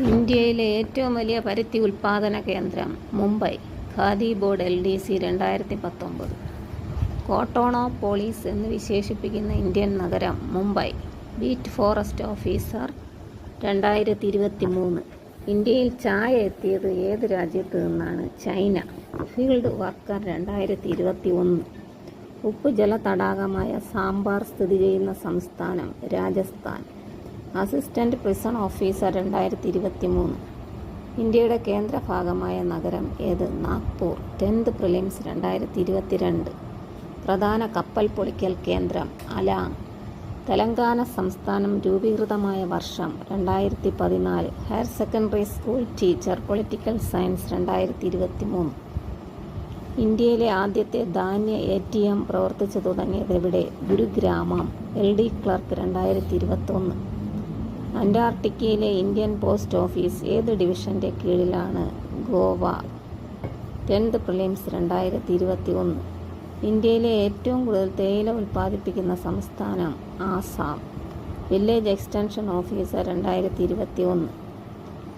ഇന്ത്യയിലെ ഏറ്റവും വലിയ പരുത്തി ഉൽപ്പാദന കേന്ദ്രം Mumbai. Khadi board LDC 2019. Cottonopolis എന്ന് വിശേഷിപ്പിക്കുന്ന ഇന്ത്യൻ നഗരം മുംബൈ. Beat forest officer 2023. ഇന്ത്യയിൽ ചായ എത്തിയത് ഏത് രാജ്യത്ത് നിന്നാണ്? ചൈന. Field worker 2021. ഉപ്പുജല തടാകമായ സാമ്പാർ സ്ഥിതി ചെയ്യുന്ന സംസ്ഥാനം രാജസ്ഥാൻ. Assistant prison officer 2023. ഇന്ത്യയുടെ കേന്ദ്രഭാഗമായ നഗരം ഏത്? നാഗ്പൂർ. 10th prelims 2022. പ്രധാന കപ്പൽ പൊളിക്കൽ കേന്ദ്രം അലാങ്. തെലങ്കാന സംസ്ഥാനം രൂപീകൃതമായ വർഷം 2014. Higher secondary school teacher political science 2023. ഇന്ത്യയിലെ ആദ്യത്തെ ധാന്യ ATM പ്രവർത്തിച്ചു തുടങ്ങിയത് എവിടെ? ഗുരുഗ്രാമം. LD clerk 2021. അന്റാർട്ടിക്കയിലെ ഇന്ത്യൻ പോസ്റ്റ് ഓഫീസ് ഏത് ഡിവിഷൻ്റെ കീഴിലാണ്? ഗോവ. 10th prelims 2021. ഇന്ത്യയിലെ ഏറ്റവും കൂടുതൽ തേയില ഉൽപ്പാദിപ്പിക്കുന്ന സംസ്ഥാനം Assam. Village extension officer 2021.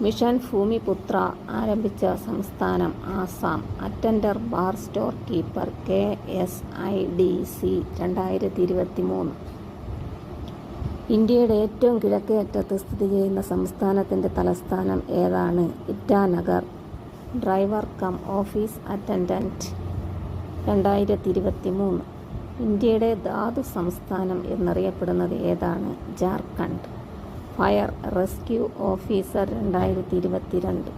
Mission Bhoomiputra ആരംഭിച്ച സംസ്ഥാനം Assam. Attender bar store keeper KSIDC 2023. ഇന്ത്യയുടെ ഏറ്റവും കിഴക്കേ അറ്റത്ത് സ്ഥിതി ചെയ്യുന്ന സംസ്ഥാനത്തിൻ്റെ തലസ്ഥാനം ഏതാണ്? Itanagar. Driver cum office attendant 2023. ഇന്ത്യയുടെ ധാതു സംസ്ഥാനം എന്നറിയപ്പെടുന്നത് ഏതാണ്? ജാർഖണ്ഡ്. Fire rescue officer 2022.